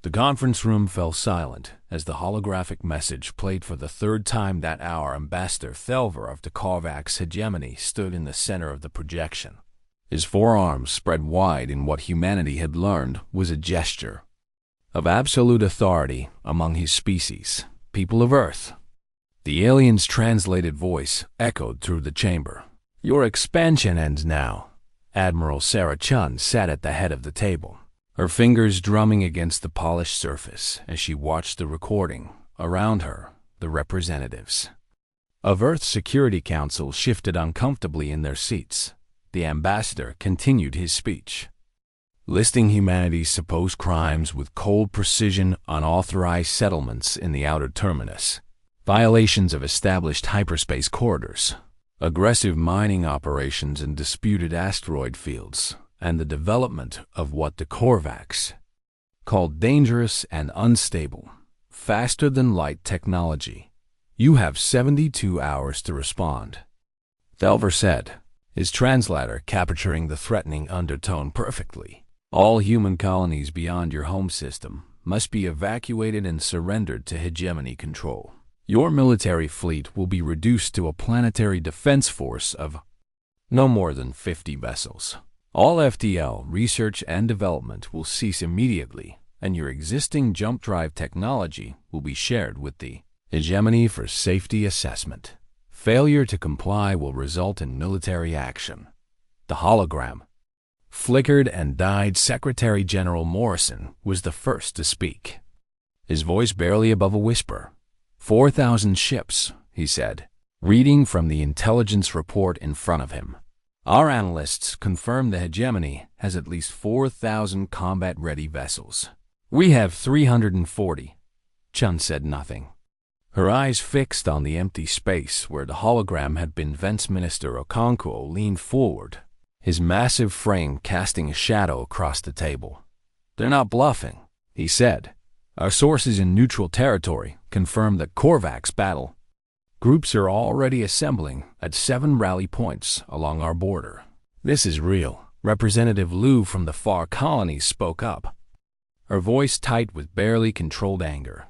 The conference room fell silent as the holographic message played for the third time that hour. Ambassador Thelver of the Korvax hegemony stood in the center of the projection. His forearms spread wide in what humanity had learned was a gesture of absolute authority among his species, people of Earth. The alien's translated voice echoed through the chamber. "Your expansion ends now." Admiral Sarah Chun sat at the head of the table, her fingers drumming against the polished surface as she watched the recording. Around her, the representatives of Earth's Security Council shifted uncomfortably in their seats. The ambassador continued his speech, listing humanity's supposed crimes with cold precision: unauthorized settlements in the outer terminus, violations of established hyperspace corridors, aggressive mining operations in disputed asteroid fields, and the development of what the Korvax called dangerous and unstable, faster-than-light technology. "You have 72 hours to respond," Thelver said, his translator capturing the threatening undertone perfectly. "All human colonies beyond your home system must be evacuated and surrendered to hegemony control. Your military fleet will be reduced to a planetary defense force of no more than 50 vessels. All FTL research and development will cease immediately, and your existing jump drive technology will be shared with the hegemony for safety assessment. Failure to comply will result in military action." The hologram flickered and died. Secretary General Morrison was the first to speak, his voice barely above a whisper. 4,000 ships, he said, reading from the intelligence report in front of him. "Our analysts confirm the hegemony has at least 4,000 combat-ready vessels. We have 340. Chun said nothing, her eyes fixed on the empty space where the hologram had been. Defense Minister Okonkwo leaned forward, his massive frame casting a shadow across the table. "They're not bluffing," he said. "Our sources in neutral territory confirm that Korvax battle groups are already assembling at 7 rally points along our border. This is real." Representative Liu from the far colonies spoke up, her voice tight with barely controlled anger.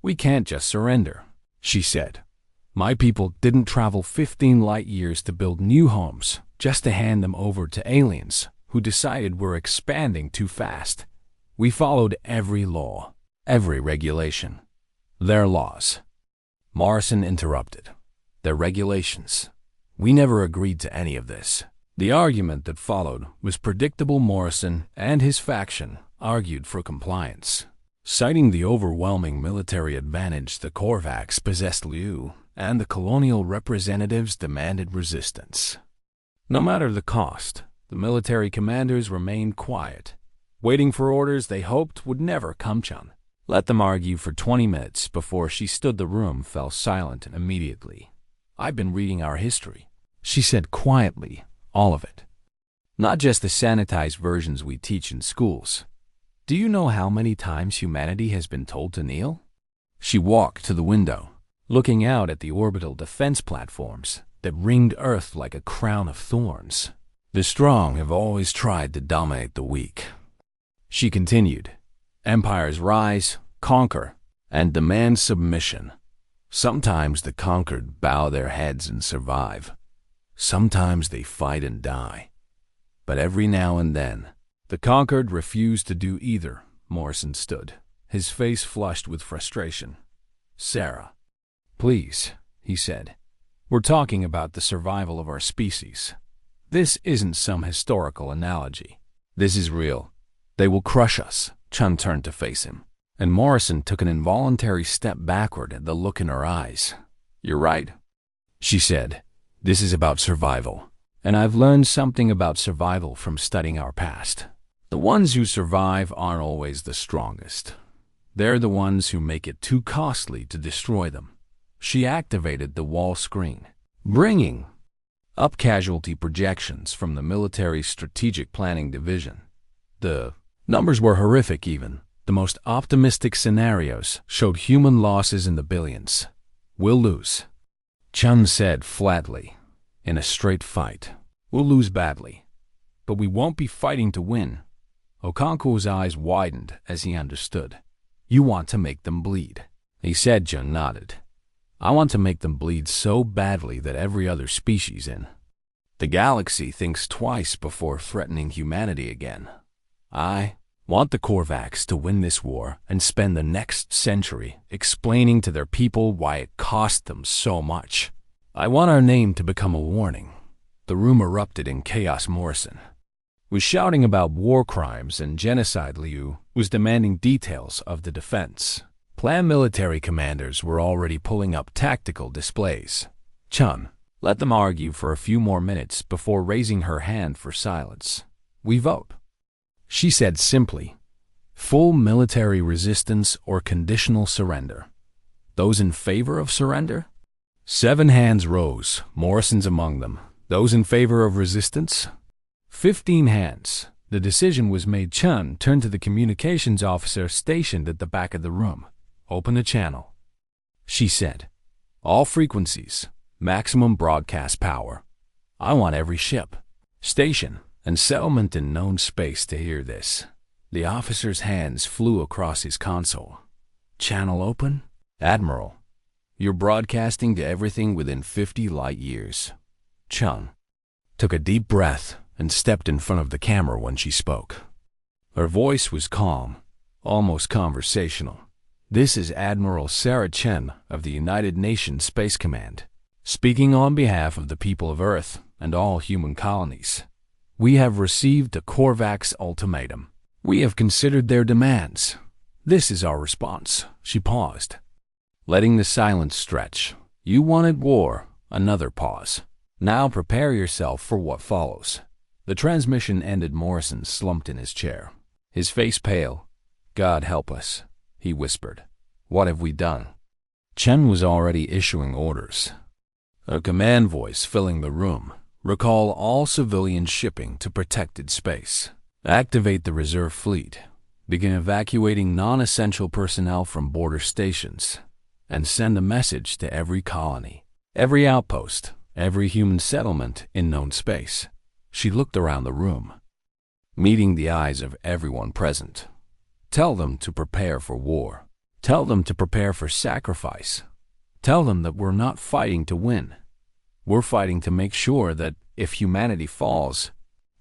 "We can't just surrender," she said. "My people didn't travel 15 light years to build new homes just to hand them over to aliens who decided we're expanding too fast. We followed every law, every regulation. Their laws." Morrison interrupted. "Their regulations. We never agreed to any of this." The argument that followed was predictable. Morrison and his faction argued for compliance, citing the overwhelming military advantage the Korvax possessed. Liu and the colonial representatives demanded resistance. No matter the cost, the military commanders remained quiet, waiting for orders they hoped would never come. Chun let them argue for 20 minutes before she stood. The room fell silent immediately. "I've been reading our history," she said quietly, "all of it. Not just the sanitized versions we teach in schools. Do you know how many times humanity has been told to kneel?" She walked to the window, looking out at the orbital defense platforms that ringed Earth like a crown of thorns. "The strong have always tried to dominate the weak," she continued. "Empires rise, conquer, and demand submission. Sometimes the conquered bow their heads and survive. Sometimes they fight and die. But every now and then, the conquered refuse to do either." Morrison stood, his face flushed with frustration. "Sarah, please," he said. "We're talking about the survival of our species. This isn't some historical analogy. This is real. They will crush us." Chun turned to face him, and Morrison took an involuntary step backward at the look in her eyes. "You're right," she said. "This is about survival. And I've learned something about survival from studying our past. The ones who survive aren't always the strongest. They're the ones who make it too costly to destroy them." She activated the wall screen, bringing up casualty projections from the military strategic planning division. The numbers were horrific. Even the most optimistic scenarios showed human losses in the billions. "We'll lose," Chun said flatly. "In a straight fight, we'll lose badly. But we won't be fighting to win." Okonkwo's eyes widened as he understood. You want to make them bleed, he said. Jun nodded. I want to make them bleed so badly that every other species in the galaxy thinks twice before threatening humanity again. I want the Korvax to win this war and spend the next century explaining to their people why it cost them so much. I want our name to become a warning. The room erupted in chaos. Morrison was shouting about war crimes and genocide. Liu was demanding details of the defense. Plan military commanders were already pulling up tactical displays. Chun let them argue for a few more minutes before raising her hand for silence. We vote, she said simply. Full military resistance or conditional surrender. Those in favor of surrender? 7 hands rose, Morrison's among them. Those in favor of resistance? 15 hands. The decision was made. Chun turned to the communications officer stationed at the back of the room. Open a channel, she said. All frequencies, maximum broadcast power. I want every ship, station, and settlement in known space to hear this. The officer's hands flew across his console. Channel open? Admiral, you're broadcasting to everything within 50 light years. Chun took a deep breath and stepped in front of the camera when she spoke. Her voice was calm, almost conversational. This is Admiral Sarah Chen of the United Nations Space Command, speaking on behalf of the people of Earth and all human colonies. We have received a Korvax ultimatum. We have considered their demands. This is our response. She paused, letting the silence stretch. You wanted war. Another pause. Now prepare yourself for what follows. The transmission ended. Morrison slumped in his chair, his face pale. God help us, he whispered. What have we done? Chen was already issuing orders. A command voice filling the room. Recall all civilian shipping to protected space. Activate the reserve fleet. Begin evacuating non-essential personnel from border stations. And send a message to every colony, every outpost, every human settlement in known space. She looked around the room, meeting the eyes of everyone present. Tell them to prepare for war. Tell them to prepare for sacrifice. Tell them that we're not fighting to win. We're fighting to make sure that if humanity falls,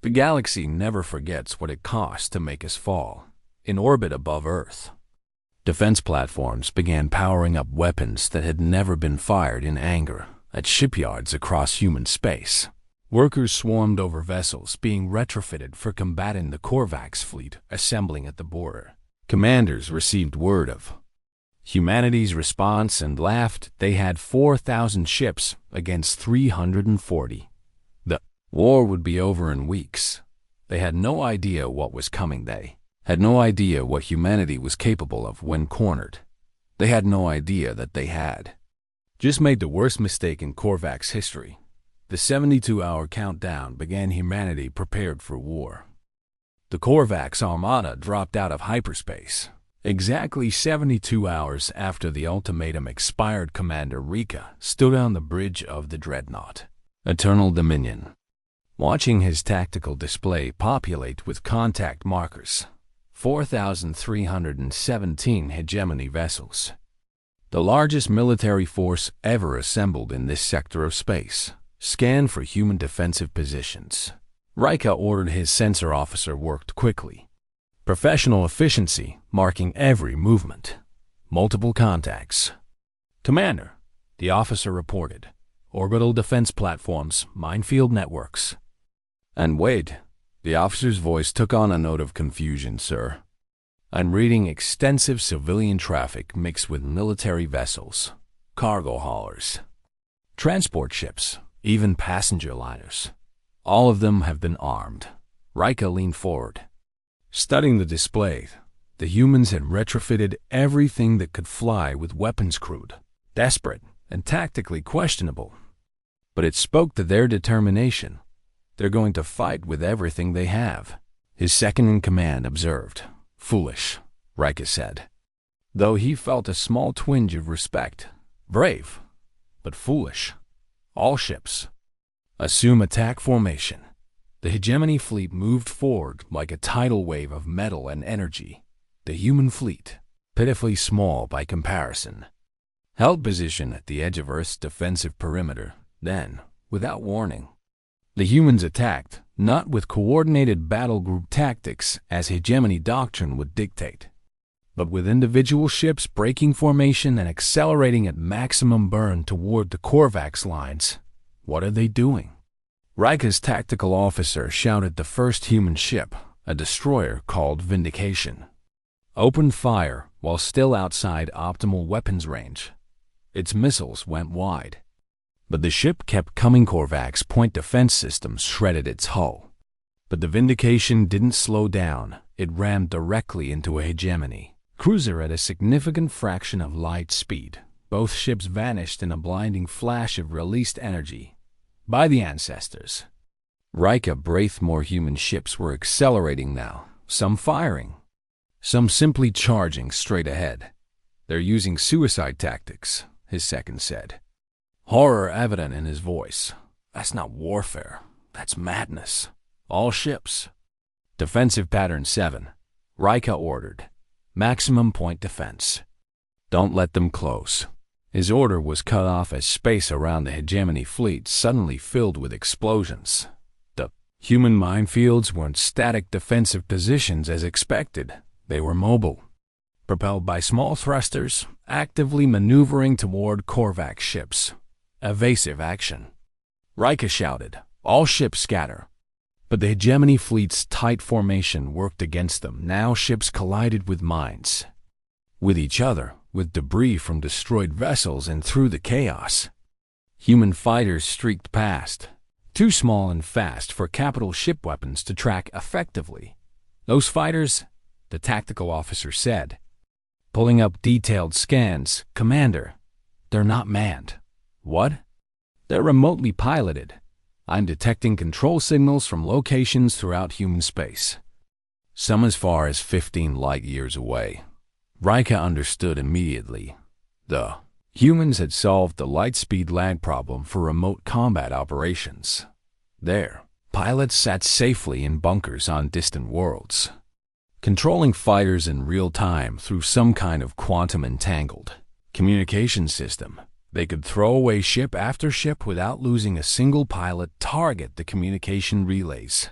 the galaxy never forgets what it cost to make us fall, in orbit above Earth. Defense platforms began powering up weapons that had never been fired in anger at shipyards across human space. Workers swarmed over vessels being retrofitted for combating the Korvax fleet assembling at the border. Commanders received word of humanity's response and laughed. They had 4,000 ships against 340. The war would be over in weeks. They had no idea what was coming. They had no idea what humanity was capable of when cornered. They had no idea that they had just made the worst mistake in Korvax history. The 72-hour countdown began. Humanity prepared for war. The Korvax armada dropped out of hyperspace. Exactly 72 hours after the ultimatum expired, Commander Rika stood on the bridge of the dreadnought, Eternal Dominion, watching his tactical display populate with contact markers. 4,317 hegemony vessels. The largest military force ever assembled in this sector of space. Scan for human defensive positions. Rika ordered. His sensor officer worked quickly. Professional efficiency marking every movement. Multiple contacts. Commander, the officer reported. Orbital defense platforms, minefield networks. And wait, the officer's voice took on a note of confusion. Sir, I'm reading extensive civilian traffic mixed with military vessels, cargo haulers, transport ships, even passenger liners. All of them have been armed. Rika leaned forward, studying the display. The humans had retrofitted everything that could fly with weapons crude, desperate, and tactically questionable. But it spoke to their determination. They're going to fight with everything they have. His second-in-command observed. Foolish, Rika said, though he felt a small twinge of respect. Brave, but foolish. All ships, assume attack formation. The hegemony fleet moved forward like a tidal wave of metal and energy. The human fleet pitifully small by comparison, held position at the edge of Earth's defensive perimeter. Then, without warning, the humans attacked, not with coordinated battle group tactics as hegemony doctrine would dictate, but with individual ships breaking formation and accelerating at maximum burn toward the Korvax lines. What are they doing? Rika's tactical officer shouted the first human ship, a destroyer called Vindication, opened fire while still outside optimal weapons range. Its missiles went wide, but the ship kept coming. Korvax point defense systems shredded its hull, but the Vindication didn't slow down. It rammed directly into a hegemony cruiser at a significant fraction of light speed. Both ships vanished in a blinding flash of released energy by the ancestors. Rika breathed. More human ships were accelerating now, some firing, some simply charging straight ahead. They're using suicide tactics, his second said, horror evident in his voice. That's not warfare, that's madness. All ships. Defensive pattern 7, Rika ordered. Maximum point defense. Don't let them close. His order was cut off as space around the hegemony fleet suddenly filled with explosions. The human minefields weren't static defensive positions as expected. They were mobile, propelled by small thrusters, actively maneuvering toward Korvax ships. Evasive action. Rika shouted, all ships scatter. But the hegemony fleet's tight formation worked against them. Now ships collided with mines, with each other, with debris from destroyed vessels, and through the chaos, human fighters streaked past, too small and fast for capital ship weapons to track effectively. Those fighters, the tactical officer said, pulling up detailed scans, Commander, they're not manned. What? They're remotely piloted. I'm detecting control signals from locations throughout human space, some as far as 15 light-years away. Rika understood immediately. The humans had solved the light-speed lag problem for remote combat operations. Their pilots sat safely in bunkers on distant worlds, controlling fighters in real time through some kind of quantum-entangled communication system. They could throw away ship after ship without losing a single pilot. Target the communication relays,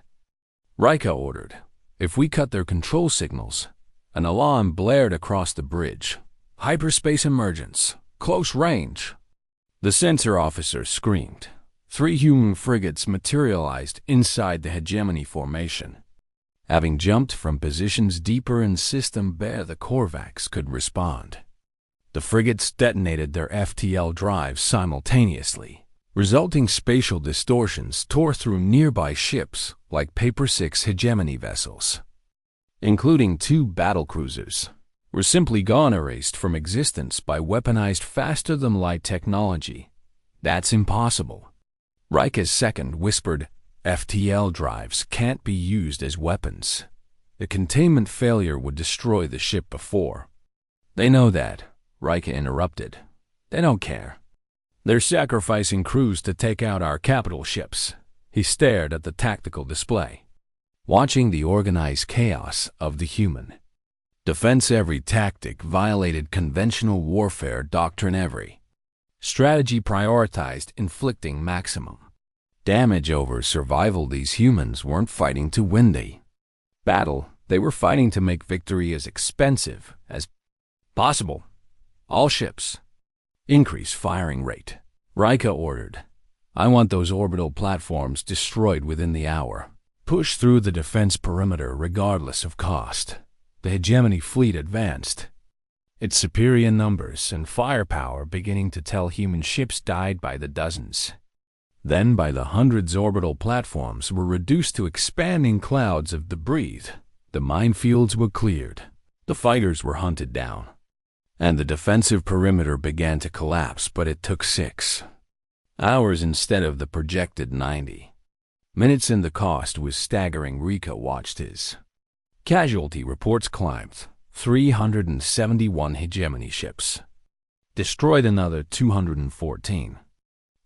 Rika ordered. If we cut their control signals, an alarm blared across the bridge. Hyperspace emergence, close range. The sensor officer screamed. 3 human frigates materialized inside the hegemony formation. Having jumped from positions deeper in system bare, the Korvax could respond. The frigates detonated their FTL drives simultaneously. Resulting spatial distortions tore through nearby ships like Paper 6 hegemony vessels, including 2 battlecruisers, were simply gone, erased from existence by weaponized faster-than-light technology. That's impossible. Rika's second whispered, FTL drives can't be used as weapons. The containment failure would destroy the ship before. They know that, Rika interrupted. They don't care. They're sacrificing crews to take out our capital ships. He stared at the tactical display, watching the organized chaos of the human defense. Every tactic violated conventional warfare doctrine. Every strategy prioritized inflicting maximum damage over survival. These humans weren't fighting to win the battle. They were fighting to make victory as expensive as possible. All ships, increase firing rate, Rika ordered. I want those orbital platforms destroyed within the hour. Push through the defense perimeter regardless of cost. The hegemony fleet advanced, its superior numbers and firepower beginning to tell. Human ships died by the dozens. Then by the hundreds. Orbital platforms were reduced to expanding clouds of debris. The minefields were cleared. The fighters were hunted down, and the defensive perimeter began to collapse. But it took 6 hours instead of the projected 90 minutes, and the cost was staggering. Rika watched his casualty reports climbed. 371 hegemony ships, destroyed another 214,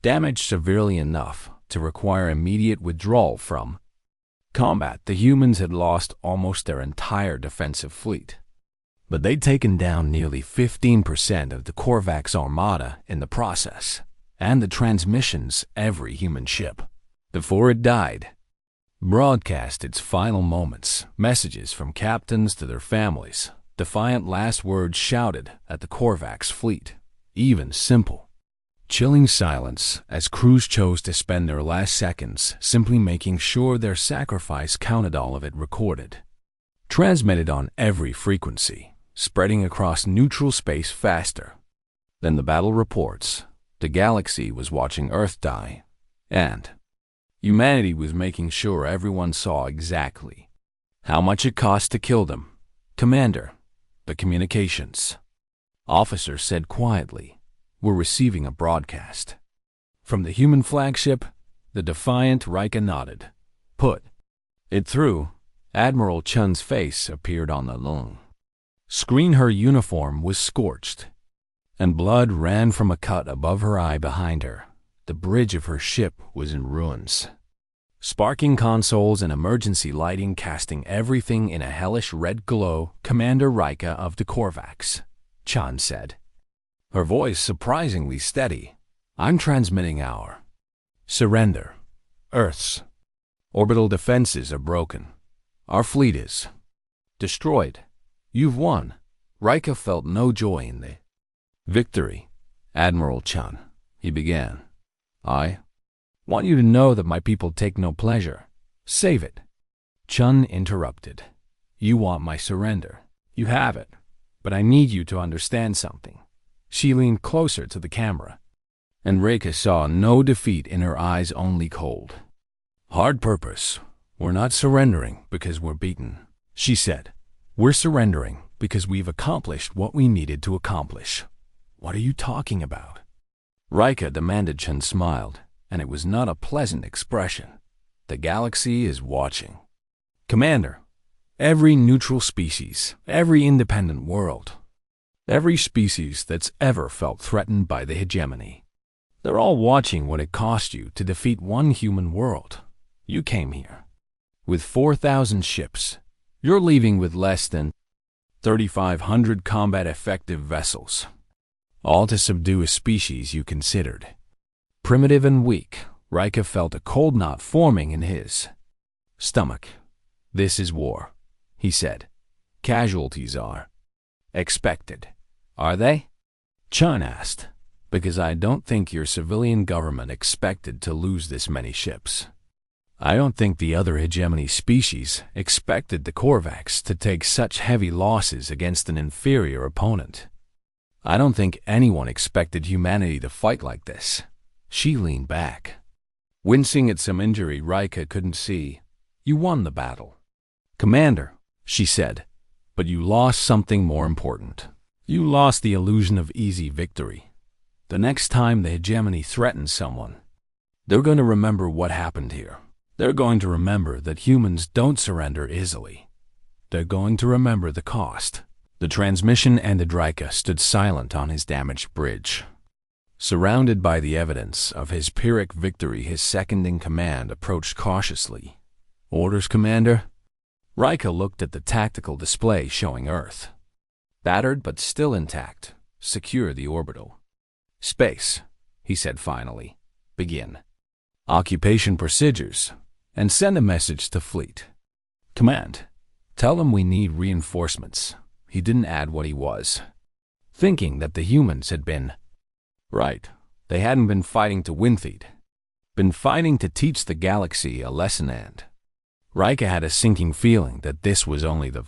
damaged severely enough to require immediate withdrawal from combat. The humans had lost almost their entire defensive fleet. but they'd taken down nearly 15% of the Korvax armada in the process, and the transmissions every human ship. Before it died, broadcast its final moments, messages from captains to their families, defiant last words shouted at the Korvax fleet, even simple. Chilling silence as crews chose to spend their last seconds simply making sure their sacrifice counted, all of it recorded. Transmitted on every frequency, spreading across neutral space faster than the battle reports. The galaxy was watching Earth die, and humanity was making sure everyone saw exactly how much it cost to kill them. Commander, the communications officer said quietly, "We're receiving a broadcast." From the human flagship, the defiant Rika nodded. "Put it through." Admiral Chun's face appeared on the lung screen. Her uniform was scorched, and blood ran from a cut above her eye behind her. The bridge of her ship was in ruins. Sparking consoles and emergency lighting casting everything in a hellish red glow. "Commander Rika of the Korvax," Chun said, her voice surprisingly steady. "I'm transmitting our surrender. Earth's orbital defenses are broken. Our fleet is destroyed. You've won." Rika felt no joy in the victory. "Admiral Chun," he began, "I want you to know that my people take no pleasure. Save it." Chun interrupted. "You want my surrender. You have it. But I need you to understand something." She leaned closer to the camera, and Rika saw no defeat in her eyes, only cold, hard purpose. "We're not surrendering because we're beaten," she said. "We're surrendering because we've accomplished what we needed to accomplish." "What are you talking about?" Rika demanded. Chun smiled, and it was not a pleasant expression. "The galaxy is watching. Commander, every neutral species, every independent world, every species that's ever felt threatened by the hegemony. They're all watching what it cost you to defeat one human world. You came here with 4,000 ships. You're leaving with less than 3,500 combat-effective vessels, all to subdue a species you considered primitive and weak." Rika felt a cold knot forming in his stomach. "This is war," he said. "Casualties are expected." "Are they?" Chun asked. "Because I don't think your civilian government expected to lose this many ships. I don't think the other hegemony species expected the Korvax to take such heavy losses against an inferior opponent. I don't think anyone expected humanity to fight like this." She leaned back, wincing at some injury Rika couldn't see. "You won the battle, Commander," she said, "but you lost something more important. You lost the illusion of easy victory. The next time the hegemony threatens someone, they're going to remember what happened here. They're going to remember that humans don't surrender easily. They're going to remember the cost." The transmission ended. Rika stood silent on his damaged bridge, surrounded by the evidence of his Pyrrhic victory. His second-in-command approached cautiously. "Orders, Commander?" Rika looked at the tactical display showing Earth, battered but still intact. "Secure the orbital space," he said finally. "Begin occupation procedures and send a message to fleet command. Tell them we need reinforcements." He didn't add what he was thinking, that the humans had been right. They hadn't been fighting to win, they'd been fighting to teach the galaxy a lesson, and Rika had a sinking feeling that this was only the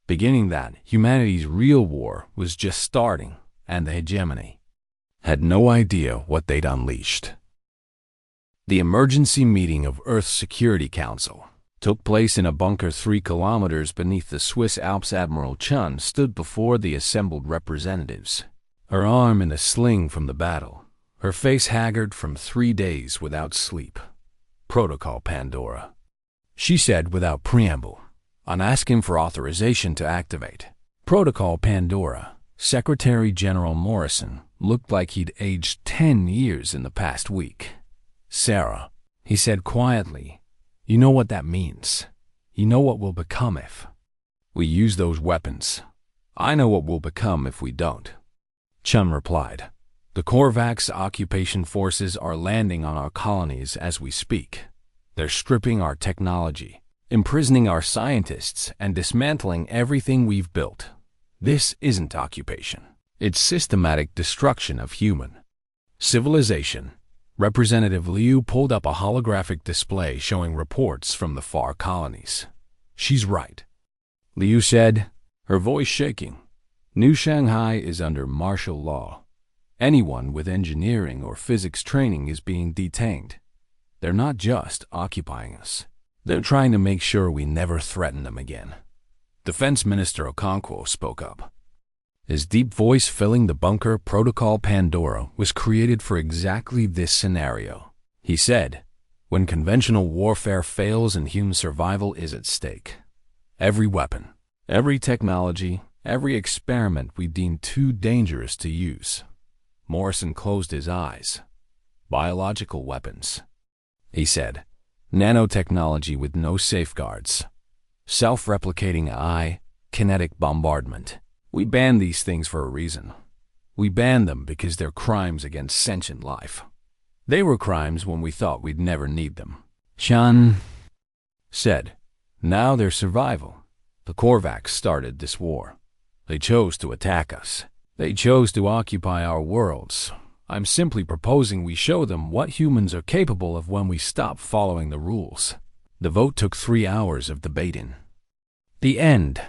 beginning, that humanity's real war was just starting, and the hegemony had no idea what they'd unleashed. The emergency meeting of Earth's Security Council took place in a bunker 3 kilometers beneath the Swiss Alps. Admiral Chun stood before the assembled representatives, her arm in a sling from the battle, her face haggard from 3 days without sleep. "Protocol Pandora," she said without preamble, on asking for authorization to activate Protocol Pandora. Secretary General Morrison looked like he'd aged 10 years in the past week. "Sarah," he said quietly, "you know what that means. You know what will become if we use those weapons. I know what we'll become if we don't. Chun replied. The Korvax occupation forces are landing on our colonies as we speak. They're stripping our technology, imprisoning our scientists, and dismantling everything we've built. This isn't occupation. It's systematic destruction of human civilization. Representative Liu pulled up a holographic display showing reports from the far colonies. She's right, Liu said, her voice shaking. New Shanghai is under martial law. Anyone with engineering or physics training is being detained. They're not just occupying us. They're trying to make sure we never threaten them again. Defense Minister Okonkwo spoke up. His deep voice filling the bunker. Protocol Pandora was created for exactly this scenario. He said, when conventional warfare fails and human survival is at stake, every weapon, every technology, every experiment we deem too dangerous to use. Morrison closed his eyes. Biological weapons, he said. Nanotechnology with no safeguards. Self-replicating eye, kinetic bombardment. We banned these things for a reason. We banned them because they're crimes against sentient life. They were crimes when we thought we'd never need them. Chun said, now their survival. The Korvax started this war. They chose to attack us. They chose to occupy our worlds. I'm simply proposing we show them what humans are capable of when we stop following the rules. The vote took 3 hours of debating. The end.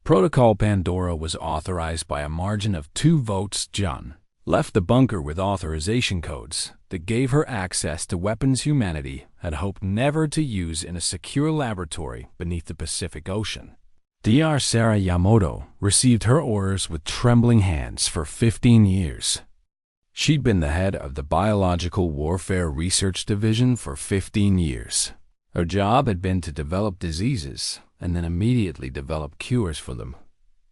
Protocol Pandora was authorized by a margin of 2 votes. Jun left the bunker with authorization codes that gave her access to weapons humanity had hoped never to use in a secure laboratory beneath the Pacific Ocean. Dr. Sarah Yamamoto received her orders with trembling hands for 15 years. She'd been the head of the Biological Warfare Research Division for 15 years. Her job had been to develop diseases and then immediately develop cures for them.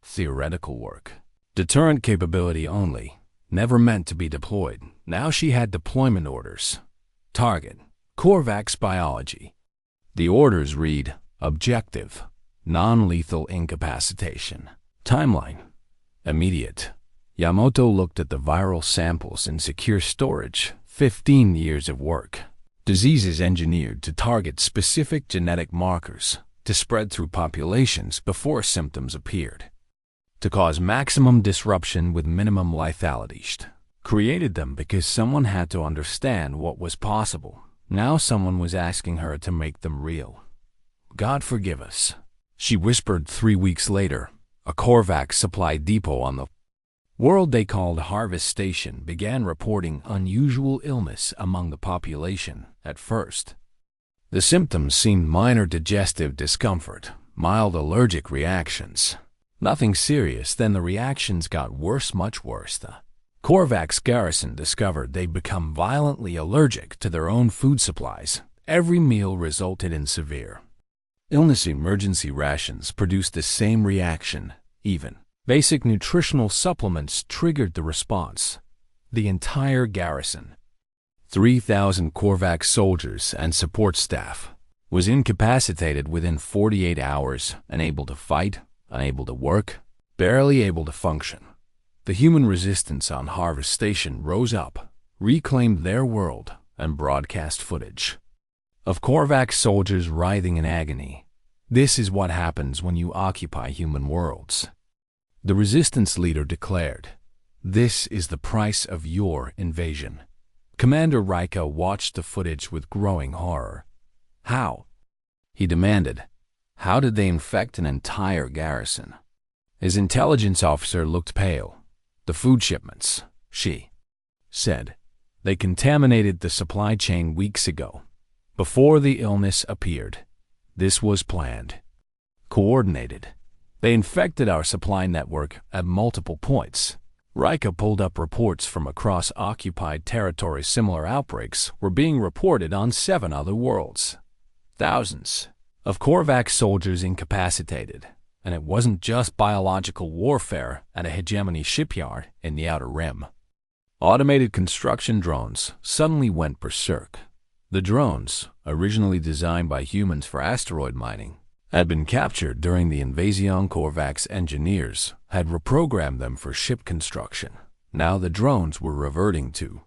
Theoretical work. Deterrent capability only, never meant to be deployed. Now she had deployment orders. Target: Korvax biology. The orders read, objective: non-lethal incapacitation. Timeline: immediate. Yamamoto looked at the viral samples in secure storage. 15 years of work. Diseases engineered to target specific genetic markers, to spread through populations before symptoms appeared, to cause maximum disruption with minimum lethality. Created them because someone had to understand what was possible. Now someone was asking her to make them real. God forgive us, she whispered 3 weeks later. A Korvax supply depot on the world they called Harvest Station began reporting unusual illness among the population. At first, the symptoms seemed minor digestive discomfort, mild allergic reactions. Nothing serious. Then the reactions got worse, much worse. The Korvax garrison discovered they'd become violently allergic to their own food supplies. Every meal resulted in severe illness. Emergency rations produced the same reaction. Even basic nutritional supplements triggered the response. The entire garrison, 3,000 Korvax soldiers and support staff, was incapacitated within 48 hours, unable to fight, unable to work, barely able to function. The human resistance on Harvest Station rose up, reclaimed their world, and broadcast footage of Korvax soldiers writhing in agony. This is what happens when you occupy human worlds. The resistance leader declared, "This is the price of your invasion." Commander Rika watched the footage with growing horror. How? He demanded. How did they infect an entire garrison? His intelligence officer looked pale. The food shipments, she said. They contaminated the supply chain weeks ago, before the illness appeared. This was planned, coordinated. They infected our supply network at multiple points. Rika pulled up reports from across occupied territories. Similar outbreaks were being reported on 7 other worlds. Thousands of Korvax soldiers incapacitated. And it wasn't just biological warfare at a hegemony shipyard in the Outer Rim. Automated construction drones suddenly went berserk. The drones, originally designed by humans for asteroid mining, had been captured during the invasion. Korvax engineers had reprogrammed them for ship construction. Now the drones were reverting to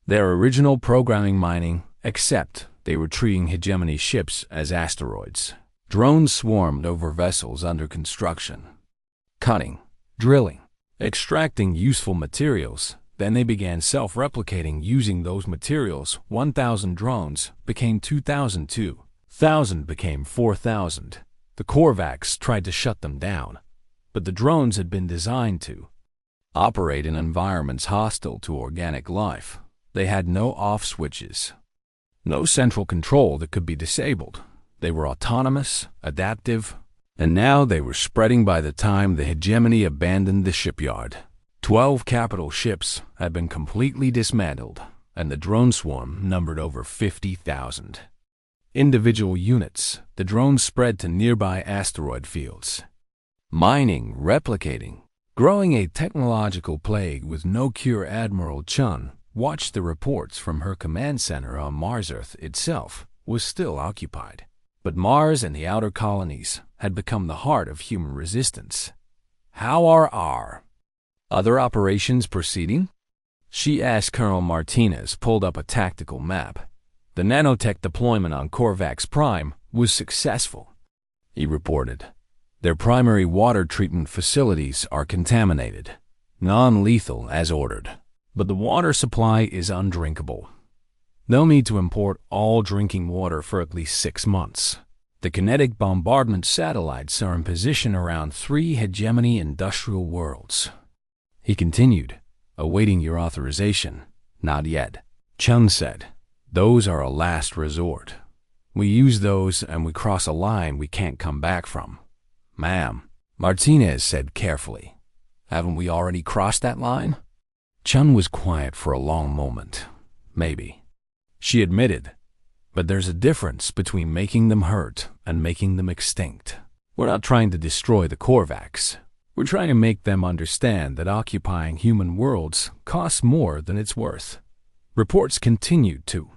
their original programming, mining, except they were treating hegemony ships as asteroids. Drones swarmed over vessels under construction, cutting, drilling, extracting useful materials. Then they began self-replicating using those materials. 1,000 drones became 2,000, 2,000 became 4,000. The Korvax tried to shut them down, but the drones had been designed to operate in environments hostile to organic life. They had no off switches, no central control that could be disabled. They were autonomous, adaptive, and now they were spreading. By the time the hegemony abandoned the shipyard, 12 capital ships had been completely dismantled, and the drone swarm numbered over 50,000. Individual units, the drones spread to nearby asteroid fields, mining, replicating, growing a technological plague with no cure. Admiral Chun watched the reports from her command center on Mars. Earth itself was still occupied, but Mars and the outer colonies had become the heart of human resistance. How are our other operations proceeding? She asked. Colonel Martinez pulled up a tactical map. The nanotech deployment on Korvax Prime was successful, he reported. Their primary water treatment facilities are contaminated, non-lethal as ordered, but the water supply is undrinkable. They'll need to import all drinking water for at least 6 months. The kinetic bombardment satellites are in position around 3 hegemony industrial worlds. He continued, awaiting your authorization. Not yet, Chun said. Those are a last resort. We use those and we cross a line we can't come back from. Ma'am, Martinez said carefully. Haven't we already crossed that line? Chun was quiet for a long moment. Maybe, she admitted. But there's a difference between making them hurt and making them extinct. We're not trying to destroy the Korvax. We're trying to make them understand that occupying human worlds costs more than it's worth. Reports continued to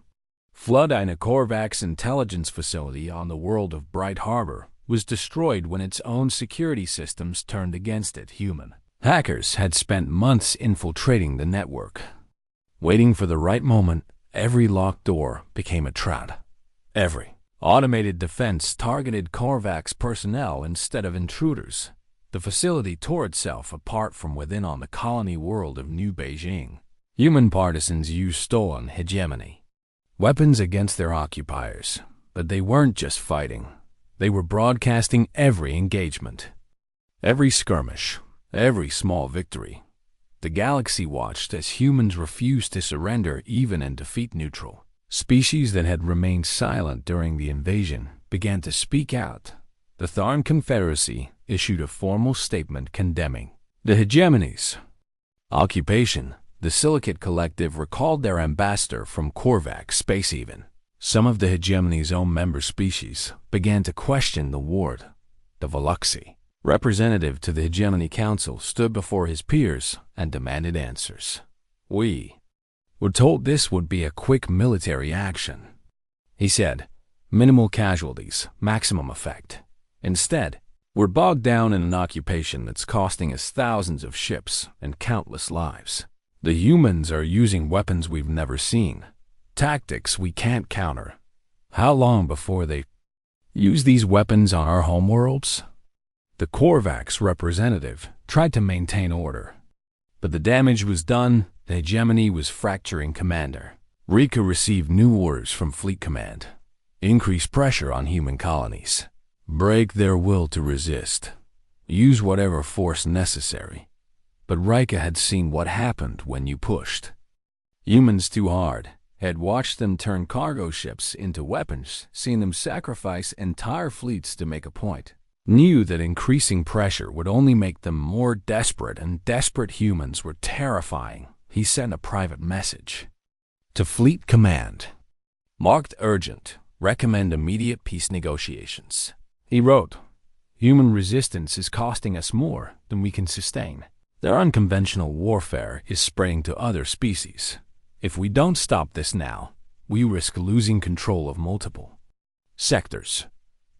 flood in a Korvax intelligence facility on the world of Bright Harbor was destroyed when its own security systems turned against it. Human hackers had spent months infiltrating the network, waiting for the right moment. Every locked door became a trap. Every automated defense targeted Korvax personnel instead of intruders. The facility tore itself apart from within on the colony world of New Beijing. Human partisans used stolen hegemony weapons against their occupiers, but they weren't just fighting. They were broadcasting every engagement, every skirmish, every small victory. The galaxy watched as humans refused to surrender even and defeat neutral. Species that had remained silent during the invasion began to speak out. The Tharn Confederacy issued a formal statement condemning the hegemony's occupation. The Silicate Collective recalled their ambassador from Korvax space. Even some of the hegemony's own member species began to question the ward. The Veluxi, representative to the Hegemony Council, stood before his peers and demanded answers. We were told this would be a quick military action, he said. Minimal casualties, maximum effect. Instead, we're bogged down in an occupation that's costing us thousands of ships and countless lives. The humans are using weapons we've never seen, tactics we can't counter. How long before they use these weapons on our homeworlds? The Korvax representative tried to maintain order, but the damage was done. The hegemony was fracturing. Commander Rika received new orders from Fleet Command. Increase pressure on human colonies. Break their will to resist. Use whatever force necessary. But Rika had seen what happened when you pushed humans too hard, had watched them turn cargo ships into weapons, seen them sacrifice entire fleets to make a point. Knew that increasing pressure would only make them more desperate, and desperate humans were terrifying. He sent a private message to Fleet Command. Marked urgent. Recommend immediate peace negotiations. He wrote, human resistance is costing us more than we can sustain. Their unconventional warfare is spreading to other species. If we don't stop this now, we risk losing control of multiple sectors.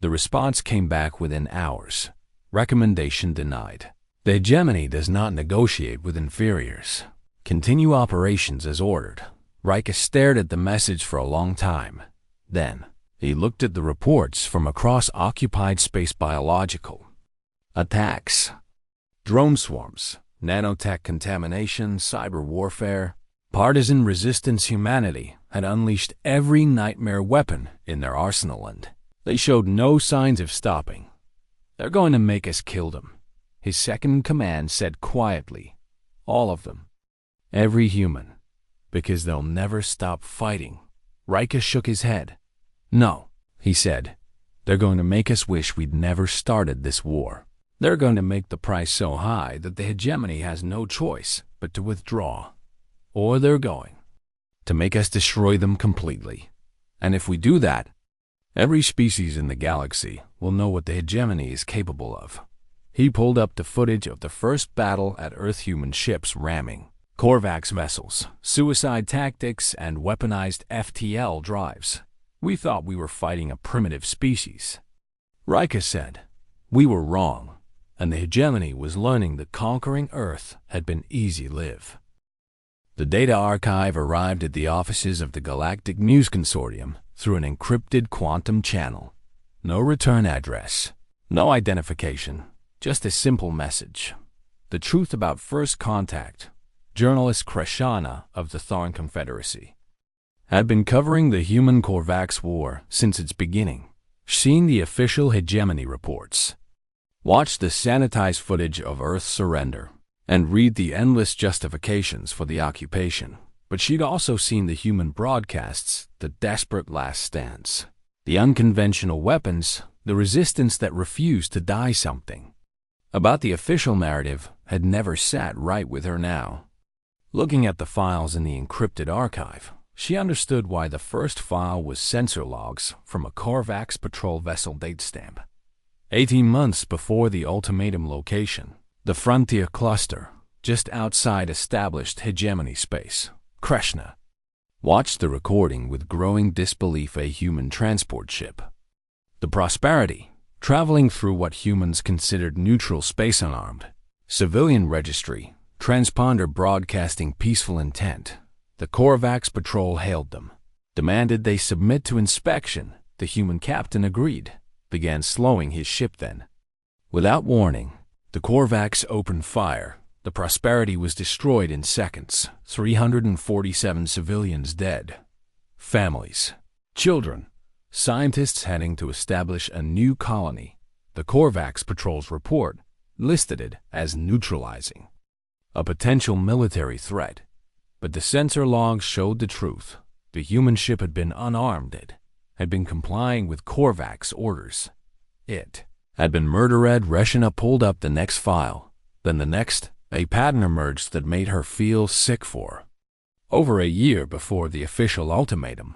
The response came back within hours. Recommendation denied. The hegemony does not negotiate with inferiors. Continue operations as ordered. Riker stared at the message for a long time. Then, he looked at the reports from across occupied space. Biological attacks, drone swarms, nanotech contamination, cyber warfare, partisan resistance. Humanity had unleashed every nightmare weapon in their arsenal, and they showed no signs of stopping. "They're going to make us kill them," his second-in-command said quietly. "All of them. Every human. Because they'll never stop fighting." Riker shook his head. "No," he said. "They're going to make us wish we'd never started this war. They're going to make the price so high that the hegemony has no choice but to withdraw. Or they're going to make us destroy them completely. And if we do that, every species in the galaxy will know what the hegemony is capable of." He pulled up the footage of the first battle at Earth-human ships ramming Korvax vessels, suicide tactics, and weaponized FTL drives. "We thought we were fighting a primitive species," Riker said. "We were wrong, and the hegemony was learning that conquering Earth had been easy live." The data archive arrived at the offices of the Galactic News Consortium through an encrypted quantum channel. No return address, no identification, just a simple message. The truth about first contact. Journalist Krishana of the Tharn Confederacy had been covering the human Korvax war since its beginning. Seen the official hegemony reports, watched the sanitized footage of Earth's surrender, and read the endless justifications for the occupation. But she'd also seen the human broadcasts, the desperate last stands, the unconventional weapons, the resistance that refused to die. Something about the official narrative had never sat right with her now. Looking at the files in the encrypted archive, she understood why the first file was sensor logs from a Korvax patrol vessel date stamp. 18 months before the ultimatum location, the frontier cluster, just outside established hegemony space. Krishna watched the recording with growing disbelief. A human transport ship, the Prosperity, traveling through what humans considered neutral space. Unarmed, civilian registry, transponder broadcasting peaceful intent. The Korvax patrol hailed them, demanded they submit to inspection. The human captain agreed, began slowing his ship. Then, without warning, the Korvax opened fire. The Prosperity was destroyed in seconds. 347 civilians dead. Families, children, scientists heading to establish a new colony. The Korvax patrol's report listed it as neutralizing a potential military threat. But the sensor logs showed the truth. The human ship had been unarmed. It had been complying with Korvax orders. It had been murdered. Reshina pulled up the next file. Then the next. A pattern emerged that made her feel sick. For over a year before the official ultimatum,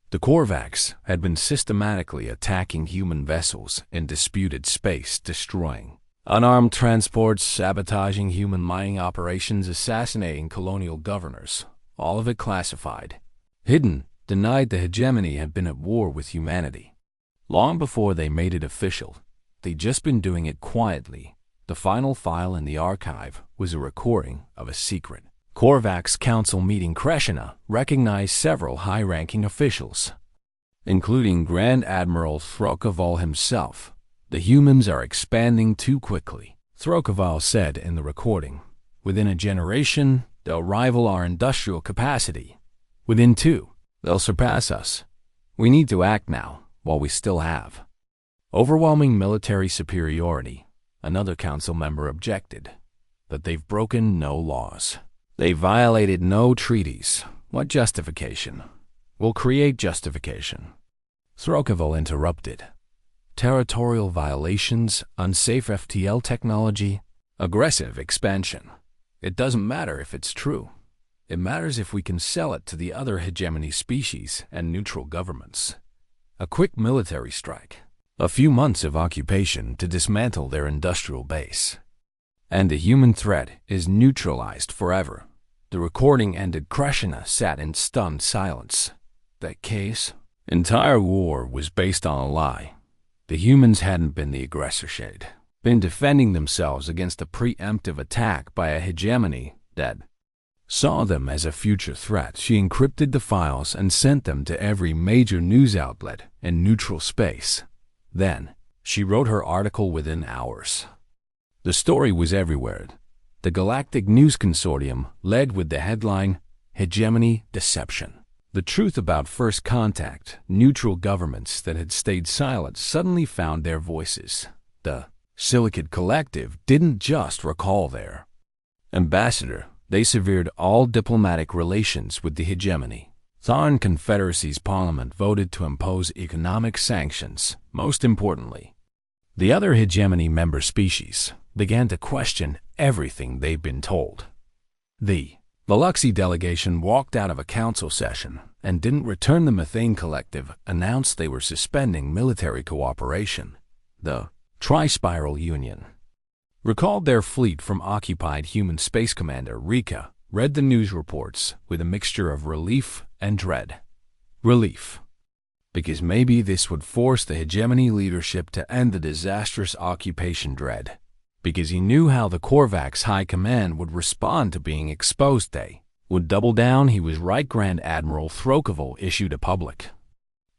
the Korvax had been systematically attacking human vessels in disputed space, destroying unarmed transports, sabotaging human mining operations, assassinating colonial governors, all of it classified, hidden, denied. The hegemony had been at war with humanity. Long before they made it official, they'd just been doing it quietly. The final file in the archive was a recording of a secret Korvax council meeting. Krishna recognized several high-ranking officials, including Grand Admiral Throkoval himself. "The humans are expanding too quickly," Throkoval said in the recording. "Within a generation, they'll rival our industrial capacity. Within 2, they'll surpass us. We need to act now, while we still have overwhelming military superiority." Another council member objected. "But they've broken no laws. They violated no treaties. What justification?" "We'll create justification," Throkoval interrupted. "Territorial violations, unsafe FTL technology, aggressive expansion. It doesn't matter if it's true. It matters if we can sell it to the other hegemony species and neutral governments. A quick military strike, a few months of occupation to dismantle their industrial base, and the human threat is neutralized forever." The recording ended. Krishna sat in stunned silence. That case, entire war was based on a lie. The humans hadn't been the aggressor shade, been defending themselves against a preemptive attack by a hegemony that saw them as a future threat. She encrypted the files and sent them to every major news outlet in neutral space. Then, she wrote her article within hours. The story was everywhere. The Galactic News Consortium led with the headline, Hegemony Deception. The truth about first contact, neutral governments that had stayed silent suddenly found their voices. The Silicate Collective didn't just recall their ambassador. They severed all diplomatic relations with the hegemony. Tharn Confederacy's parliament voted to impose economic sanctions. Most importantly, the other hegemony member species began to question everything they'd been told. The Biloxi delegation walked out of a council session and didn't return. The Methane Collective announced they were suspending military cooperation. The Tri-Spiral Union recalled their fleet from occupied human space commander Rika read the news reports with a mixture of relief and dread. Relief, because maybe this would force the hegemony leadership to end the disastrous occupation. Dread, because he knew how the Korvax High Command would respond to being exposed. They would double down. He was right. Grand Admiral Throkoval issued a public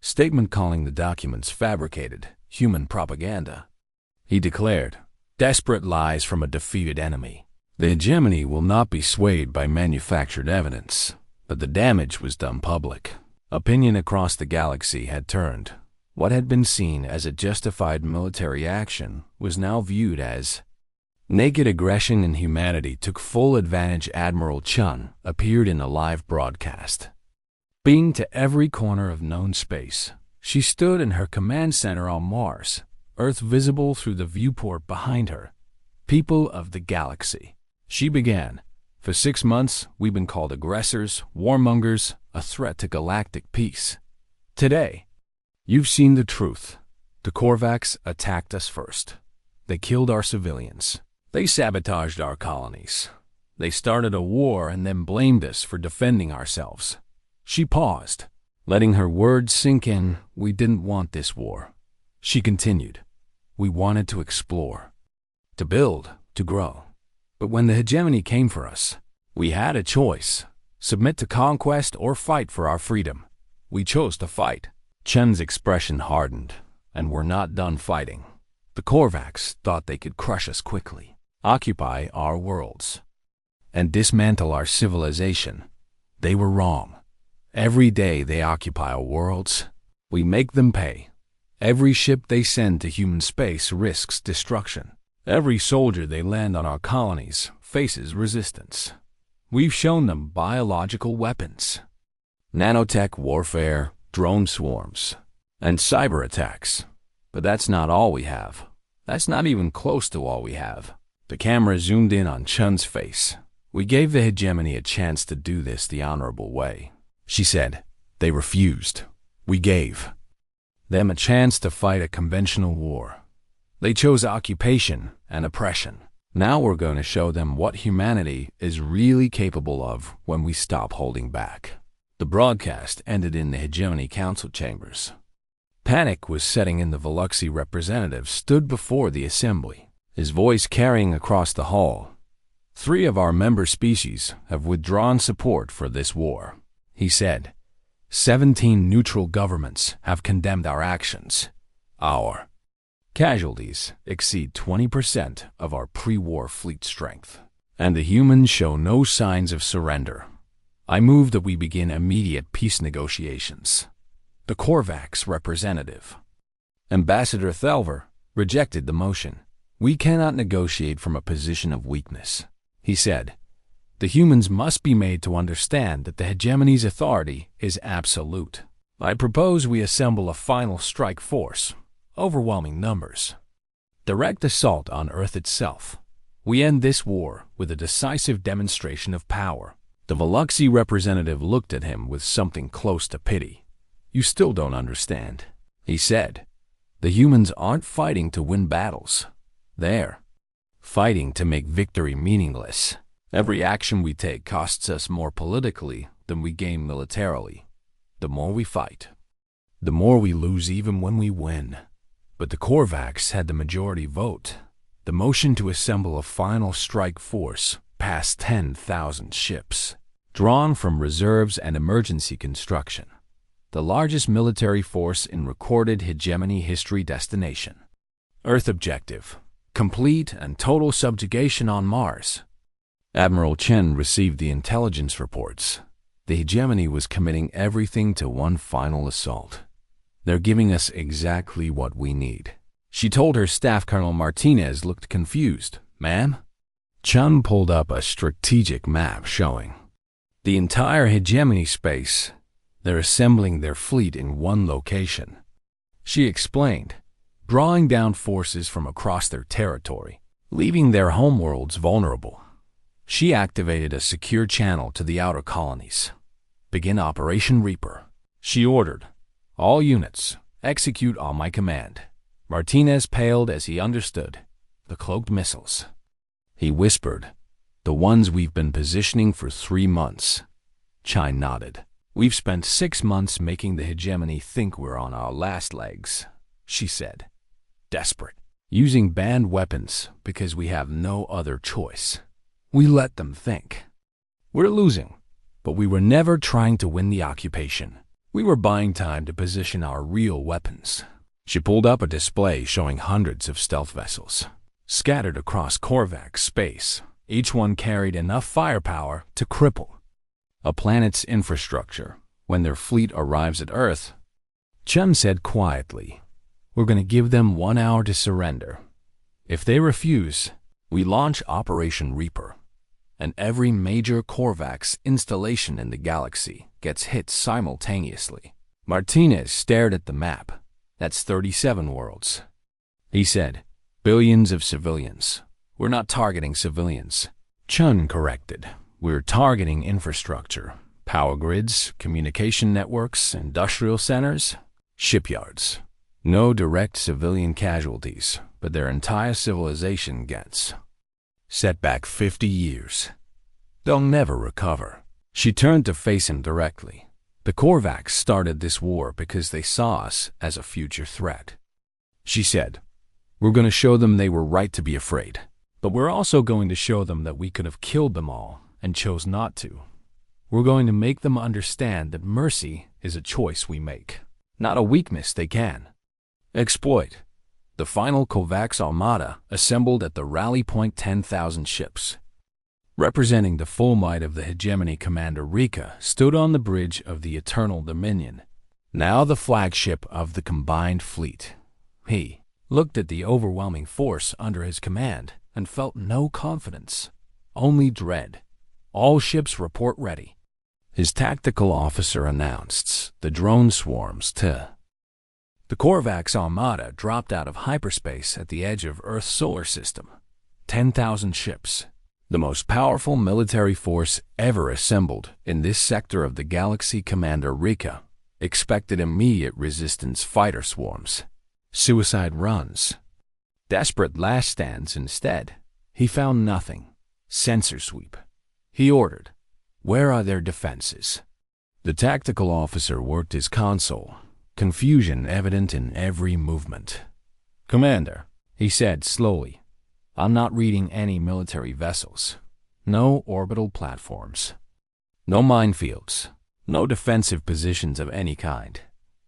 statement calling the documents fabricated human propaganda. He declared, desperate lies from a defeated enemy. The hegemony will not be swayed by manufactured evidence, but the damage was done public. Opinion across the galaxy had turned. What had been seen as a justified military action was now viewed as naked aggression, and humanity took full advantage. Admiral Chun appeared in a live broadcast. Being to every corner of known space, she stood in her command center on Mars, Earth visible through the viewport behind her. People of the galaxy, she began. For 6 months, we've been called aggressors, warmongers, a threat to galactic peace. Today, you've seen the truth. The Korvax attacked us first. They killed our civilians. They sabotaged our colonies. They started a war and then blamed us for defending ourselves. She paused, letting her words sink in. We didn't want this war. She continued. We wanted to explore, to build, to grow. But when the hegemony came for us, we had a choice. Submit to conquest or fight for our freedom. We chose to fight. Chen's expression hardened, and we're not done fighting. The Korvax thought they could crush us quickly, occupy our worlds, and dismantle our civilization. They were wrong. Every day they occupy our worlds, we make them pay. Every ship they send to human space risks destruction. Every soldier they land on our colonies faces resistance. We've shown them biological weapons, nanotech warfare, drone swarms, and cyber attacks. But that's not all we have. That's not even close to all we have. The camera zoomed in on Chun's face. We gave the hegemony a chance to do this the honorable way. She said, they refused. We gave them a chance to fight a conventional war. They chose occupation and oppression. Now we're going to show them what humanity is really capable of when we stop holding back. The broadcast ended in the hegemony council chambers. Panic was setting in. The Biloxi representative stood before the assembly, his voice carrying across the hall. 3 of our member species have withdrawn support for this war, he said. 17 neutral governments have condemned our actions. Our casualties exceed 20% of our pre-war fleet strength, and the humans show no signs of surrender. I move that we begin immediate peace negotiations. The Korvax representative, Ambassador Thelver, rejected the motion. We cannot negotiate from a position of weakness, he said. The humans must be made to understand that the hegemony's authority is absolute. I propose we assemble a final strike force, overwhelming numbers. Direct assault on Earth itself. We end this war with a decisive demonstration of power. The Biloxi representative looked at him with something close to pity. You still don't understand, he said. The humans aren't fighting to win battles. They're fighting to make victory meaningless. Every action we take costs us more politically than we gain militarily. The more we fight, the more we lose even when we win. But the Korvax had the majority vote. The motion to assemble a final strike force passed 10,000 ships, drawn from reserves and emergency construction. The largest military force in recorded hegemony history. Destination: Earth objective: complete and total subjugation on Mars. Admiral Chen received the intelligence reports. The hegemony was committing everything to one final assault. They're giving us exactly what we need. She told her staff. Colonel Martinez looked confused. Ma'am? Chen pulled up a strategic map showing the entire hegemony space. They're assembling their fleet in one location. She explained, drawing down forces from across their territory, leaving their homeworlds vulnerable. She activated a secure channel to the outer colonies. Begin Operation Reaper. She ordered, all units, execute on my command. Martinez paled as he understood. The cloaked missiles. He whispered, the ones we've been positioning for 3 months. Chai nodded. We've spent 6 months making the hegemony think we're on our last legs, she said. Desperate. Using banned weapons because we have no other choice. We let them think. We're losing, but we were never trying to win the occupation. We were buying time to position our real weapons. She pulled up a display showing hundreds of stealth vessels, scattered across Korvax space. Each one carried enough firepower to cripple a planet's infrastructure when their fleet arrives at Earth. Chen said quietly, we're going to give them 1 hour to surrender. If they refuse, we launch Operation Reaper, and every major Korvax installation in the galaxy gets hit simultaneously. Martinez stared at the map. That's 37 worlds. He said, billions of civilians. We're not targeting civilians. Chen corrected. We're targeting infrastructure, power grids, communication networks, industrial centers, shipyards. No direct civilian casualties, but their entire civilization gets set back 50 years. They'll never recover. She turned to face him directly. The Korvax started this war because they saw us as a future threat. She said, we're going to show them they were right to be afraid, but we're also going to show them that we could have killed them all and chose not to. We're going to make them understand that mercy is a choice we make, not a weakness they can exploit. The final Kovacs Armada assembled at the rally point. 10,000 ships, representing the full might of the hegemony. Commander Rika stood on the bridge of the Eternal Dominion, now the flagship of the combined fleet. He looked at the overwhelming force under his command and felt no confidence, only dread. All ships report ready. His tactical officer announced the drone swarms to. The Korvax Armada dropped out of hyperspace at the edge of Earth's solar system. 10,000 ships, the most powerful military force ever assembled in this sector of the galaxy. Commander Rika expected immediate resistance fighter swarms, suicide runs, desperate last stands. Instead, he found nothing. Sensor sweep. He ordered, where are their defenses? The tactical officer worked his console, confusion evident in every movement. Commander, he said slowly, I'm not reading any military vessels. No orbital platforms. No minefields. No defensive positions of any kind.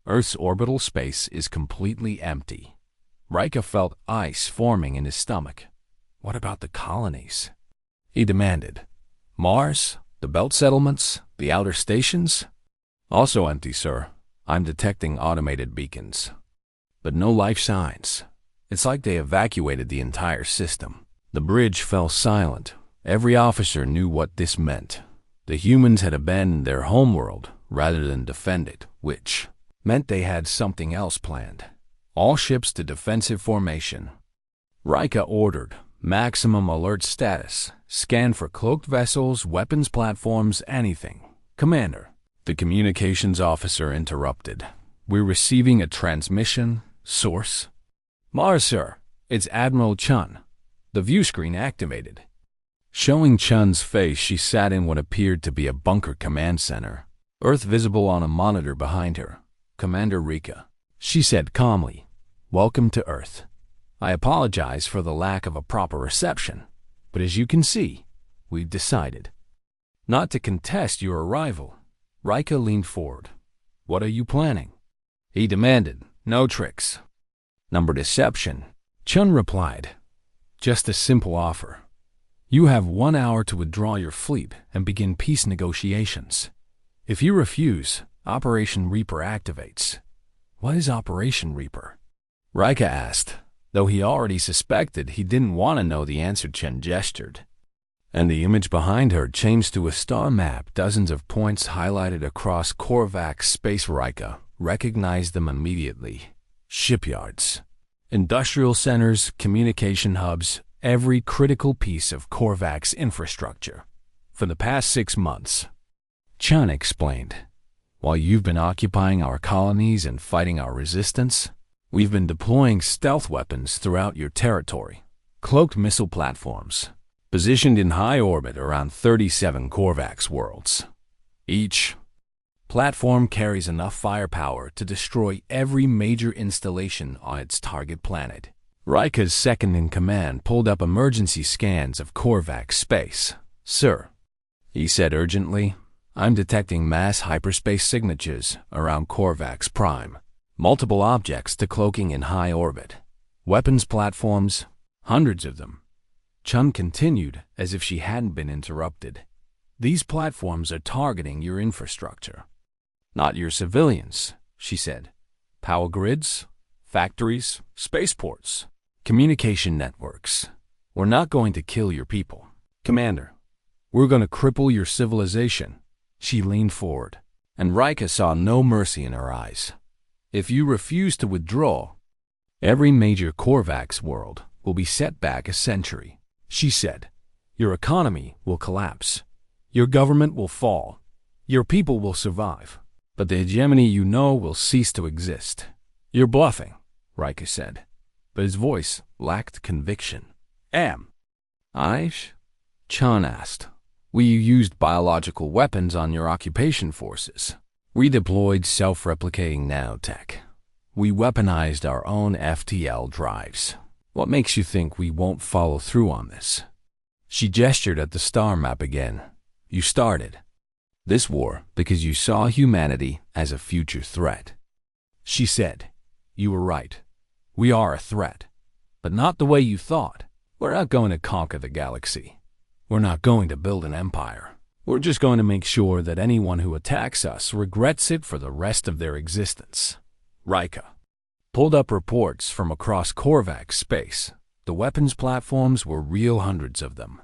Earth's orbital space is completely empty. Rika felt ice forming in his stomach. What about the colonies? He demanded. Mars, the belt settlements, the outer stations? Also empty, sir. I'm detecting automated beacons. But no life signs. It's like they evacuated the entire system. The bridge fell silent. Every officer knew what this meant. The humans had abandoned their homeworld rather than defend it, which meant they had something else planned. All ships to defensive formation. Rika ordered maximum alert status. Scan for cloaked vessels, weapons platforms, anything. Commander, the communications officer interrupted. We're receiving a transmission. Source? Mars, sir. It's Admiral Chen. The view screen activated. Showing Chen's face, she sat in what appeared to be a bunker command center. Earth visible on a monitor behind her. Commander Rika. She said calmly, Welcome to Earth. I apologize for the lack of a proper reception, but as you can see, we've decided not to contest your arrival." Rika leaned forward. "What are you planning?" he demanded. "No tricks. Number deception." Chun replied. "Just a simple offer. You have 1 hour to withdraw your fleet and begin peace negotiations. If you refuse, Operation Reaper activates." "What is Operation Reaper?" Rika asked. Though he already suspected, he didn't want to know the answer. Chen gestured, and the image behind her changed to a star map, dozens of points highlighted across Korvax space. Rika recognized them immediately. Shipyards, industrial centers, communication hubs, every critical piece of Korvax infrastructure. "For the past 6 months," Chun explained, "while you've been occupying our colonies and fighting our resistance, we've been deploying stealth weapons throughout your territory. Cloaked missile platforms, positioned in high orbit around 37 Korvax worlds. Each platform carries enough firepower to destroy every major installation on its target planet." Rika's second-in-command pulled up emergency scans of Korvax space. "Sir," he said urgently, "I'm detecting mass hyperspace signatures around Korvax Prime. Multiple objects decloaking in high orbit. Weapons platforms, hundreds of them." Chun continued as if she hadn't been interrupted. "These platforms are targeting your infrastructure, not your civilians," she said. "Power grids, factories, spaceports, communication networks. We're not going to kill your people, Commander. We're going to cripple your civilization." She leaned forward, and Rika saw no mercy in her eyes. "If you refuse to withdraw, every major Korvax world will be set back a century," she said. "Your economy will collapse. Your government will fall. Your people will survive. But the hegemony you know will cease to exist." "You're bluffing," Rika said, but his voice lacked conviction. "Am I?" Chun asked. "We used biological weapons on your occupation forces. We deployed self-replicating nanotech. We weaponized our own FTL drives. What makes you think we won't follow through on this?" She gestured at the star map again. "You started this war because you saw humanity as a future threat." She said, "You were right. We are a threat, but not the way you thought. We're not going to conquer the galaxy. We're not going to build an empire. We're just going to make sure that anyone who attacks us regrets it for the rest of their existence." Rika pulled up reports from across Korvax space. The weapons platforms were real, hundreds of them,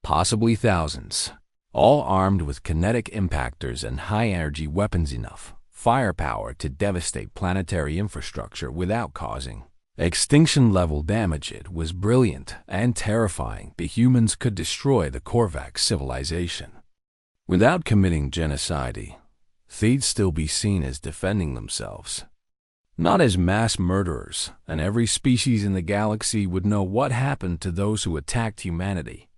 possibly thousands, all armed with kinetic impactors and high-energy weapons, enough firepower to devastate planetary infrastructure without causing extinction-level damage. It was brilliant and terrifying. The humans could destroy the Korvax civilization without committing genocide. They'd still be seen as defending themselves, not as mass murderers, and every species in the galaxy would know what happened to those who attacked humanity.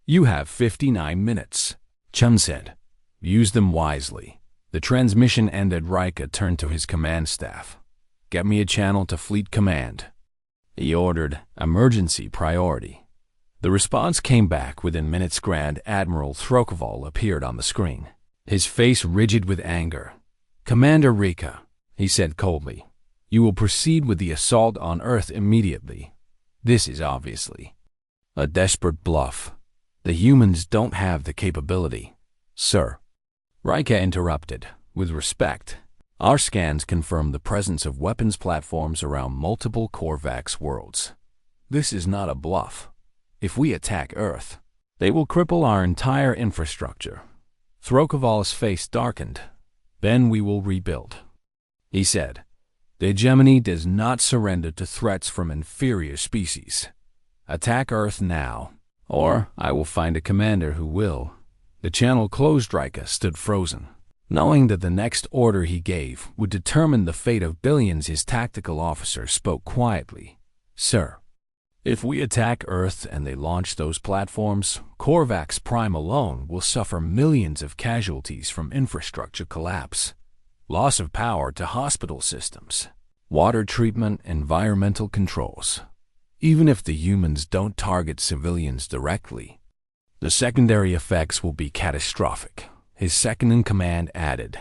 "You have 59 minutes, Chun said. "Use them wisely." The transmission ended. Rika turned to his command staff. "Get me a channel to Fleet Command," he ordered. "Emergency priority." The response came back within minutes. Grand Admiral Throkoval appeared on the screen, his face rigid with anger. "Commander Rika," he said coldly, "you will proceed with the assault on Earth immediately. This is obviously a desperate bluff. The humans don't have the capability." "Sir," Rika interrupted, "with respect, our scans confirm the presence of weapons platforms around multiple Korvax worlds. This is not a bluff. If we attack Earth, they will cripple our entire infrastructure." Throkoval's face darkened. "Then we will rebuild," he said. "The hegemony does not surrender to threats from inferior species. Attack Earth now, or I will find a commander who will." The channel closed. Rika stood frozen, knowing that the next order he gave would determine the fate of billions. His tactical officer spoke quietly. "Sir, if we attack Earth and they launch those platforms, Korvax Prime alone will suffer millions of casualties from infrastructure collapse, loss of power to hospital systems, water treatment, environmental controls. Even if the humans don't target civilians directly, the secondary effects will be catastrophic, his second-in-command added.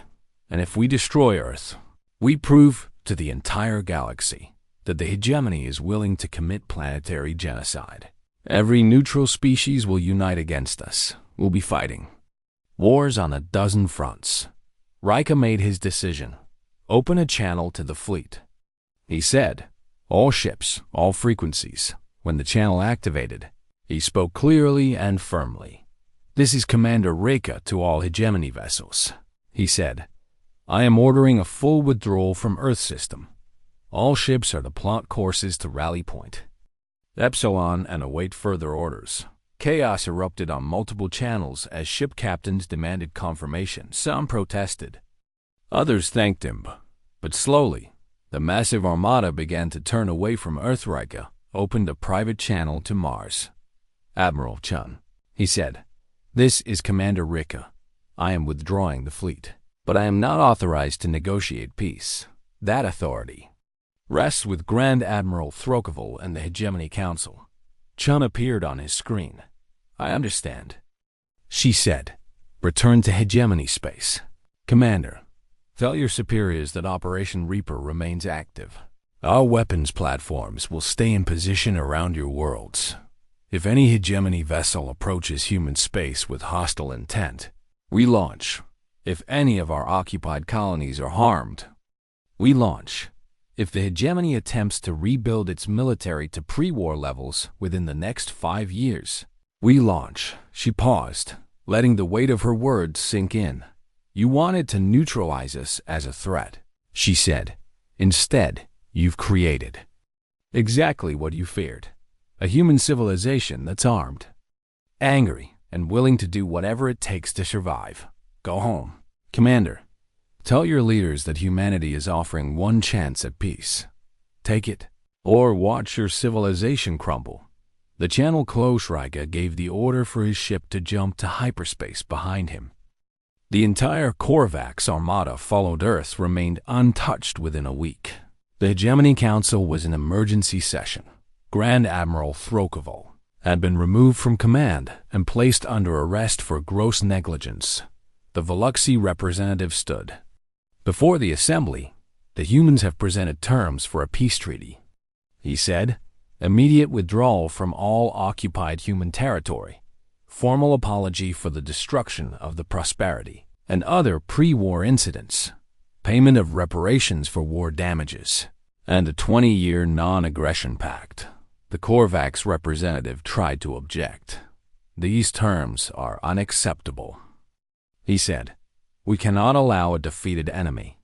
And if we destroy Earth, we prove to the entire galaxy that the hegemony is willing to commit planetary genocide. Every neutral species will unite against us. We'll be fighting wars on a dozen fronts. Rika made his decision. Open a channel to the fleet. He said, all ships, all frequencies. When the channel activated, he spoke clearly and firmly. This is Commander Rika to all hegemony vessels. He said, I am ordering a full withdrawal from Earth system. All ships are to plot courses to rally point Epsilon and await further orders. Chaos erupted on multiple channels as ship captains demanded confirmation. Some protested. Others thanked him. But slowly, the massive armada began to turn away from Earth. Rika opened a private channel to Mars. Admiral Chun, he said, this is Commander Rika. I am withdrawing the fleet, but I am not authorized to negotiate peace. That authority rests with Grand Admiral Throkoval and the Hegemony Council. Chun appeared on his screen. I understand, she said. Return to hegemony space. Commander, tell your superiors that Operation Reaper remains active. Our weapons platforms will stay in position around your worlds. If any hegemony vessel approaches human space with hostile intent, we launch. If any of our occupied colonies are harmed, we launch. If the hegemony attempts to rebuild its military to pre-war levels within the next 5 years, we launch. She paused, letting the weight of her words sink in. You wanted to neutralize us as a threat, she said. Instead, you've created exactly what you feared. A human civilization that's armed, angry, and willing to do whatever it takes to survive. Go home. Commander, tell your leaders that humanity is offering one chance at peace. Take it, or watch your civilization crumble. The channel close. Rika gave the order for his ship to jump to hyperspace behind him. The entire Korvax armada followed. Earth remained untouched within a week. The Hegemony Council was in emergency session. Grand Admiral Throkoval had been removed from command and placed under arrest for gross negligence. The Veluxi representative stood before the assembly. The humans have presented terms for a peace treaty, he said. Immediate withdrawal from all occupied human territory, formal apology for the destruction of the Prosperity and other pre-war incidents, payment of reparations for war damages, and a 20-year non-aggression pact. The Korvax representative tried to object. These terms are unacceptable, he said. We cannot allow a defeated enemy.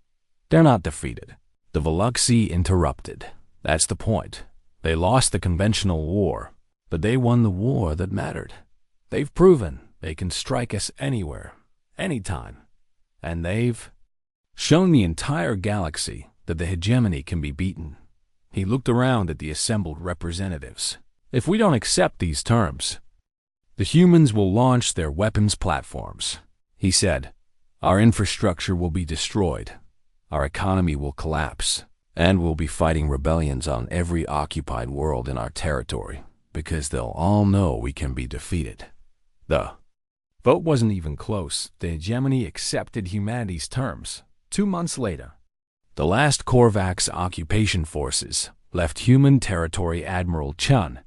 They're not defeated. The Veluxi interrupted. That's the point. They lost the conventional war, but they won the war that mattered. They've proven they can strike us anywhere, anytime. And they've shown the entire galaxy that the hegemony can be beaten. He looked around at the assembled representatives. If we don't accept these terms, the humans will launch their weapons platforms, he said. Our infrastructure will be destroyed. Our economy will collapse. And we'll be fighting rebellions on every occupied world in our territory, because they'll all know we can be defeated. The vote wasn't even close. The hegemony accepted humanity's terms. 2 months later, the last Korvax occupation forces left human territory. Admiral Chun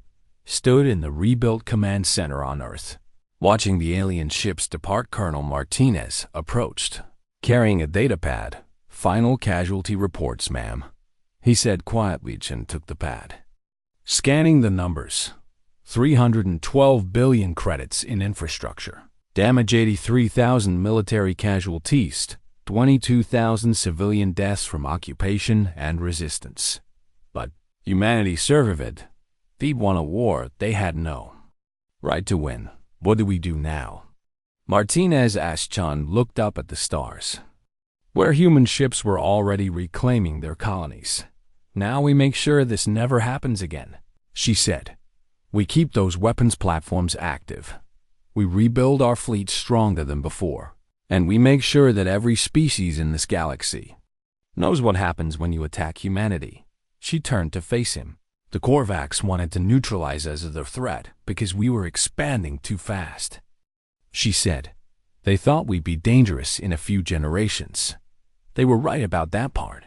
stood in the rebuilt command center on Earth, watching the alien ships depart. Colonel Martinez approached, carrying a datapad. Final casualty reports, ma'am, he said quietly. Chun took the pad, scanning the numbers. 312 billion credits in infrastructure. Damage 83,000 military casualties. 22,000 civilian deaths from occupation and resistance. But humanity survived. They'd won a war they had no right to win. What do we do now? Martinez asked. Chun looked up at the stars, where human ships were already reclaiming their colonies. Now we make sure this never happens again, she said. We keep those weapons platforms active. We rebuild our fleet stronger than before. And we make sure that every species in this galaxy knows what happens when you attack humanity. She turned to face him. The Korvax wanted to neutralize us as a threat because we were expanding too fast. She said, they thought we'd be dangerous in a few generations. They were right about that part.